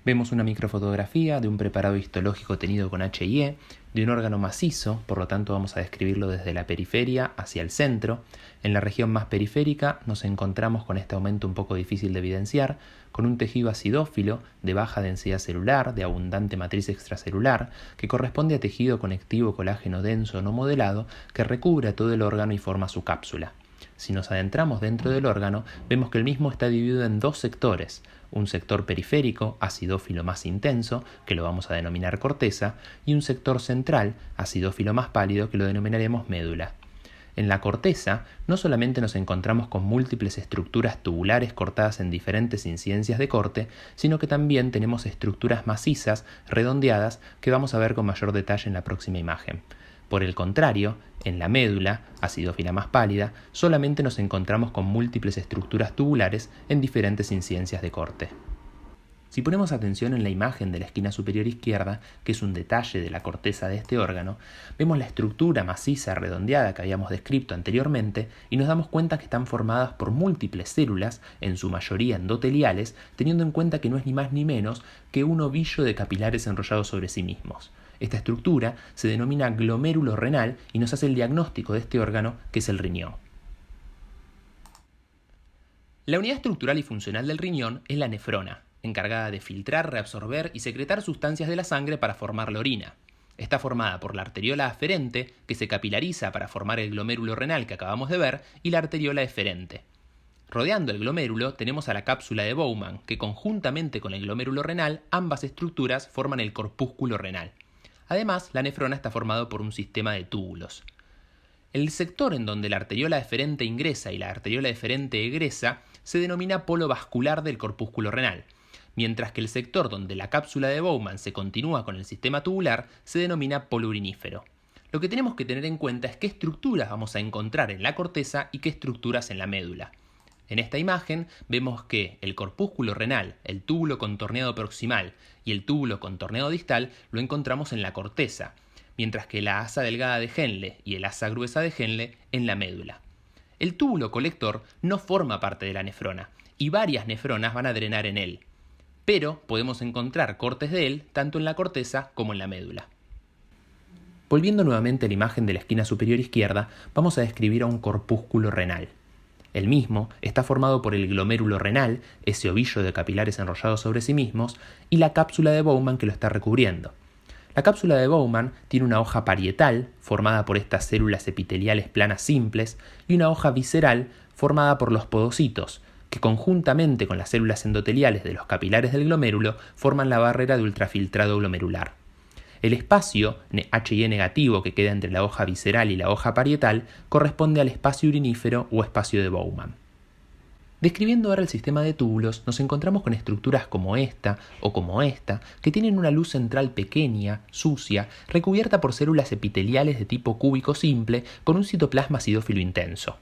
Vemos una microfotografía de un preparado histológico tenido con HIE, de un órgano macizo, por lo tanto vamos a describirlo desde la periferia hacia el centro. En la región más periférica nos encontramos con este aumento un poco difícil de evidenciar, con un tejido acidófilo de baja densidad celular, de abundante matriz extracelular, que corresponde a tejido conectivo colágeno denso no modelado que recubre a todo el órgano y forma su cápsula. Si nos adentramos dentro del órgano, vemos que el mismo está dividido en dos sectores, un sector periférico, acidófilo más intenso, que lo vamos a denominar corteza, y un sector central, acidófilo más pálido, que lo denominaremos médula. En la corteza no solamente nos encontramos con múltiples estructuras tubulares cortadas en diferentes incidencias de corte, sino que también tenemos estructuras macizas, redondeadas, que vamos a ver con mayor detalle en la próxima imagen. Por el contrario, en la médula, acidófila más pálida, solamente nos encontramos con múltiples estructuras tubulares en diferentes incidencias de corte. Si ponemos atención en la imagen de la esquina superior izquierda, que es un detalle de la corteza de este órgano, vemos la estructura maciza redondeada que habíamos descrito anteriormente y nos damos cuenta que están formadas por múltiples células, en su mayoría endoteliales, teniendo en cuenta que no es ni más ni menos que un ovillo de capilares enrollados sobre sí mismos. Esta estructura se denomina glomérulo renal y nos hace el diagnóstico de este órgano, que es el riñón. La unidad estructural y funcional del riñón es la nefrona, encargada de filtrar, reabsorber y secretar sustancias de la sangre para formar la orina. Está formada por la arteriola aferente, que se capilariza para formar el glomérulo renal que acabamos de ver, y la arteriola eferente. Rodeando el glomérulo tenemos a la cápsula de Bowman, que conjuntamente con el glomérulo renal, ambas estructuras forman el corpúsculo renal. Además, la nefrona está formado por un sistema de túbulos. El sector en donde la arteriola eferente ingresa y la arteriola eferente egresa se denomina polo vascular del corpúsculo renal, mientras que el sector donde la cápsula de Bowman se continúa con el sistema tubular se denomina polo urinífero. Lo que tenemos que tener en cuenta es qué estructuras vamos a encontrar en la corteza y qué estructuras en la médula. En esta imagen vemos que el corpúsculo renal, el túbulo contorneado proximal y el túbulo contorneado distal lo encontramos en la corteza, mientras que la asa delgada de Henle y el asa gruesa de Henle en la médula. El túbulo colector no forma parte de la nefrona y varias nefronas van a drenar en él, pero podemos encontrar cortes de él tanto en la corteza como en la médula. Volviendo nuevamente a la imagen de la esquina superior izquierda, vamos a describir a un corpúsculo renal. El mismo está formado por el glomérulo renal, ese ovillo de capilares enrollados sobre sí mismos, y la cápsula de Bowman que lo está recubriendo. La cápsula de Bowman tiene una hoja parietal, formada por estas células epiteliales planas simples, y una hoja visceral, formada por los podocitos, que conjuntamente con las células endoteliales de los capilares del glomérulo forman la barrera de ultrafiltrado glomerular. El espacio HIE negativo que queda entre la hoja visceral y la hoja parietal corresponde al espacio urinífero o espacio de Bowman. Describiendo ahora el sistema de túbulos, nos encontramos con estructuras como esta o como esta, que tienen una luz central pequeña, sucia, recubierta por células epiteliales de tipo cúbico simple con un citoplasma acidófilo intenso.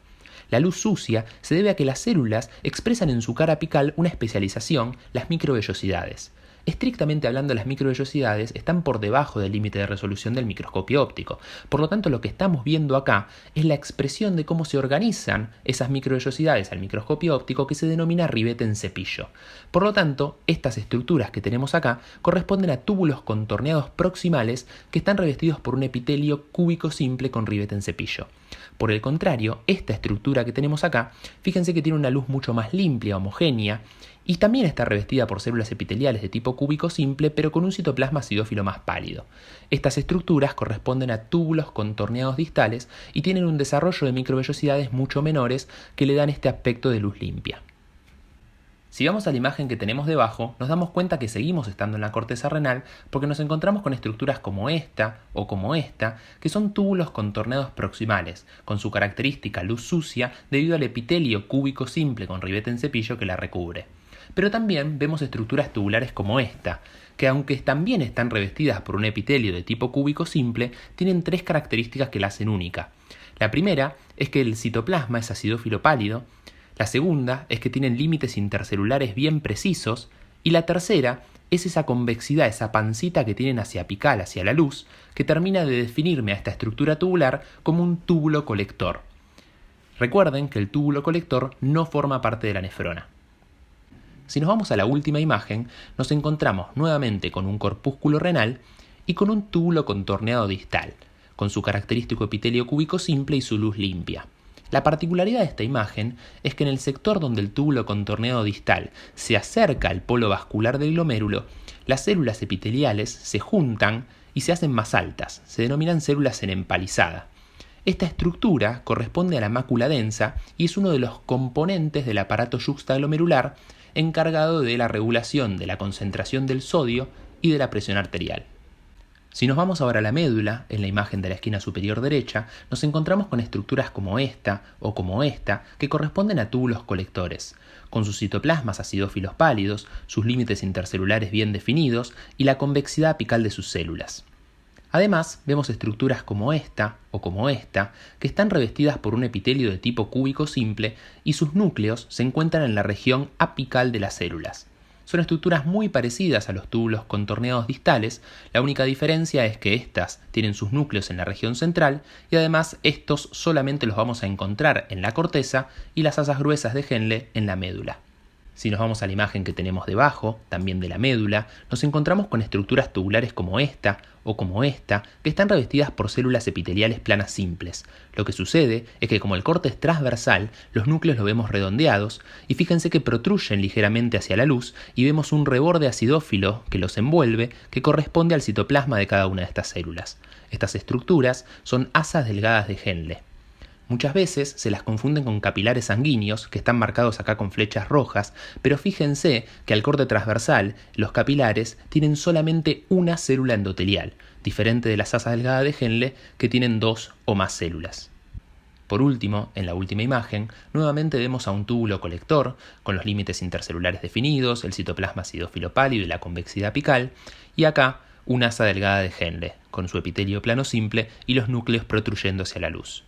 La luz sucia se debe a que las células expresan en su cara apical una especialización, las microvellosidades. Estrictamente hablando, las microvellosidades están por debajo del límite de resolución del microscopio óptico. Por lo tanto, lo que estamos viendo acá es la expresión de cómo se organizan esas microvellosidades al microscopio óptico, que se denomina ribete en cepillo. Por lo tanto, estas estructuras que tenemos acá corresponden a túbulos contorneados proximales que están revestidos por un epitelio cúbico simple con ribete en cepillo. Por el contrario, esta estructura que tenemos acá, fíjense que tiene una luz mucho más limpia, homogénea, y también está revestida por células epiteliales de tipo cúbico simple, pero con un citoplasma acidófilo más pálido. Estas estructuras corresponden a túbulos contorneados distales y tienen un desarrollo de microvellosidades mucho menores que le dan este aspecto de luz limpia. Si vamos a la imagen que tenemos debajo, nos damos cuenta que seguimos estando en la corteza renal porque nos encontramos con estructuras como esta o como esta, que son túbulos contorneados proximales, con su característica luz sucia debido al epitelio cúbico simple con ribete en cepillo que la recubre. Pero también vemos estructuras tubulares como esta, que aunque también están revestidas por un epitelio de tipo cúbico simple, tienen tres características que la hacen única. La primera es que el citoplasma es acidófilo pálido, la segunda es que tienen límites intercelulares bien precisos, y la tercera es esa convexidad, esa pancita que tienen hacia apical, hacia la luz, que termina de definirme a esta estructura tubular como un túbulo colector. Recuerden que el túbulo colector no forma parte de la nefrona. Si nos vamos a la última imagen, nos encontramos nuevamente con un corpúsculo renal y con un túbulo contorneado distal, con su característico epitelio cúbico simple y su luz limpia. La particularidad de esta imagen es que en el sector donde el túbulo contorneado distal se acerca al polo vascular del glomérulo, las células epiteliales se juntan y se hacen más altas, se denominan células en empalizada. Esta estructura corresponde a la mácula densa y es uno de los componentes del aparato yuxtaglomerular encargado de la regulación de la concentración del sodio y de la presión arterial. Si nos vamos ahora a la médula, en la imagen de la esquina superior derecha, nos encontramos con estructuras como esta o como esta que corresponden a túbulos colectores, con sus citoplasmas acidófilos pálidos, sus límites intercelulares bien definidos y la convexidad apical de sus células. Además, vemos estructuras como esta o como esta, que están revestidas por un epitelio de tipo cúbico simple y sus núcleos se encuentran en la región apical de las células. Son estructuras muy parecidas a los túbulos contorneados distales, la única diferencia es que estas tienen sus núcleos en la región central y además estos solamente los vamos a encontrar en la corteza y las asas gruesas de Henle en la médula. Si nos vamos a la imagen que tenemos debajo, también de la médula, nos encontramos con estructuras tubulares como esta o como esta, que están revestidas por células epiteliales planas simples. Lo que sucede es que como el corte es transversal, los núcleos los vemos redondeados y fíjense que protruyen ligeramente hacia la luz y vemos un reborde acidófilo que los envuelve que corresponde al citoplasma de cada una de estas células. Estas estructuras son asas delgadas de Henle. Muchas veces se las confunden con capilares sanguíneos, que están marcados acá con flechas rojas, pero fíjense que al corte transversal, los capilares tienen solamente una célula endotelial, diferente de las asas delgadas de Henle, que tienen 2 o más células. Por último, en la última imagen, nuevamente vemos a un túbulo colector, con los límites intercelulares definidos, el citoplasma acidófilo pálido y la convexidad apical, y acá una asa delgada de Henle, con su epitelio plano simple y los núcleos protruyendo hacia la luz.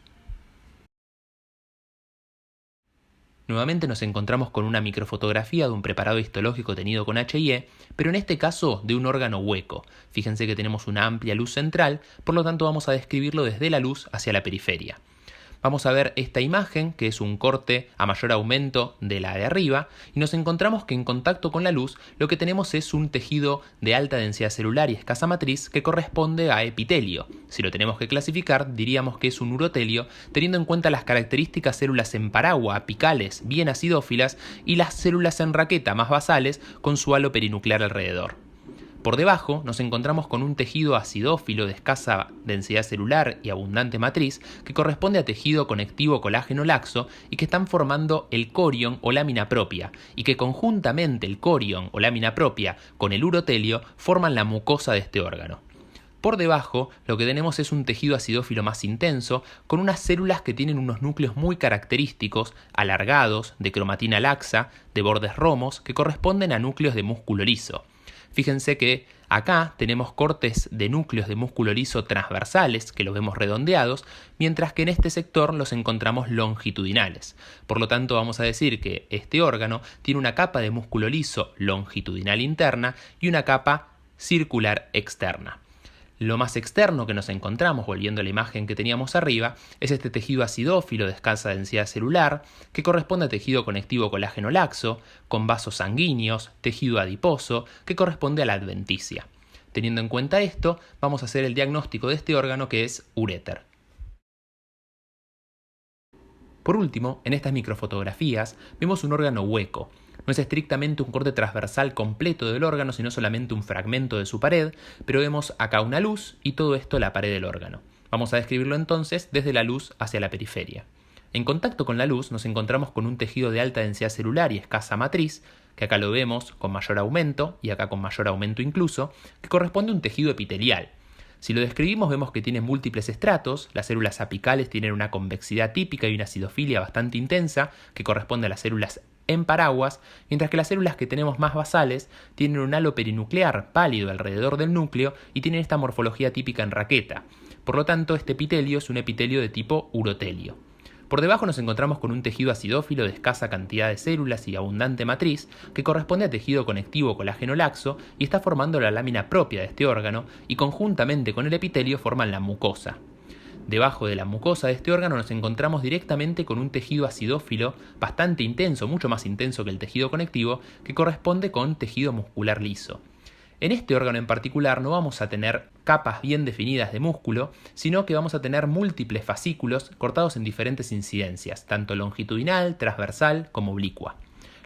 Nuevamente nos encontramos con una microfotografía de un preparado histológico tenido con HIE, pero en este caso de un órgano hueco. Fíjense que tenemos una amplia luz central, por lo tanto vamos a describirlo desde la luz hacia la periferia. Vamos a ver esta imagen, que es un corte a mayor aumento de la de arriba, y nos encontramos que en contacto con la luz lo que tenemos es un tejido de alta densidad celular y escasa matriz que corresponde a epitelio. Si lo tenemos que clasificar, diríamos que es un urotelio, teniendo en cuenta las características células en paragua, apicales, bien acidófilas, y las células en raqueta, más basales, con su halo perinuclear alrededor. Por debajo nos encontramos con un tejido acidófilo de escasa densidad celular y abundante matriz que corresponde a tejido conectivo colágeno laxo y que están formando el corion o lámina propia y que conjuntamente el corion o lámina propia con el urotelio forman la mucosa de este órgano. Por debajo lo que tenemos es un tejido acidófilo más intenso con unas células que tienen unos núcleos muy característicos, alargados, de cromatina laxa, de bordes romos, que corresponden a núcleos de músculo liso. Fíjense que acá tenemos cortes de núcleos de músculo liso transversales, que los vemos redondeados, mientras que en este sector los encontramos longitudinales. Por lo tanto, vamos a decir que este órgano tiene una capa de músculo liso longitudinal interna y una capa circular externa. Lo más externo que nos encontramos, volviendo a la imagen que teníamos arriba, es este tejido acidófilo de escasa densidad celular, que corresponde a tejido conectivo colágeno laxo, con vasos sanguíneos, tejido adiposo, que corresponde a la adventicia. Teniendo en cuenta esto, vamos a hacer el diagnóstico de este órgano que es uréter. Por último, en estas microfotografías vemos un órgano hueco. No es estrictamente un corte transversal completo del órgano, sino solamente un fragmento de su pared, pero vemos acá una luz y todo esto la pared del órgano. Vamos a describirlo entonces desde la luz hacia la periferia. En contacto con la luz nos encontramos con un tejido de alta densidad celular y escasa matriz, que acá lo vemos con mayor aumento y acá con mayor aumento incluso, que corresponde a un tejido epitelial. Si lo describimos vemos que tiene múltiples estratos, las células apicales tienen una convexidad típica y una acidofilia bastante intensa, que corresponde a las células en paraguas, mientras que las células que tenemos más basales tienen un halo perinuclear pálido alrededor del núcleo y tienen esta morfología típica en raqueta. Por lo tanto, este epitelio es un epitelio de tipo urotelio. Por debajo nos encontramos con un tejido acidófilo de escasa cantidad de células y abundante matriz, que corresponde a tejido conectivo colágeno laxo y está formando la lámina propia de este órgano y conjuntamente con el epitelio forman la mucosa. Debajo de la mucosa de este órgano nos encontramos directamente con un tejido acidófilo bastante intenso, mucho más intenso que el tejido conectivo, que corresponde con tejido muscular liso. En este órgano en particular no vamos a tener capas bien definidas de músculo, sino que vamos a tener múltiples fascículos cortados en diferentes incidencias, tanto longitudinal, transversal como oblicua.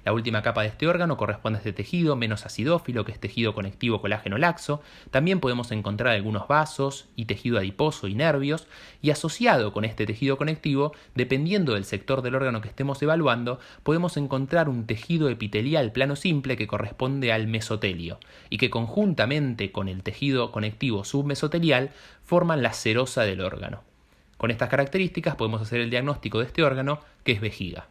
La última capa de este órgano corresponde a este tejido menos acidófilo, que es tejido conectivo colágeno laxo. También podemos encontrar algunos vasos y tejido adiposo y nervios, y asociado con este tejido conectivo, dependiendo del sector del órgano que estemos evaluando, podemos encontrar un tejido epitelial plano simple que corresponde al mesotelio, y que conjuntamente con el tejido conectivo submesotelial forman la serosa del órgano. Con estas características podemos hacer el diagnóstico de este órgano, que es vejiga.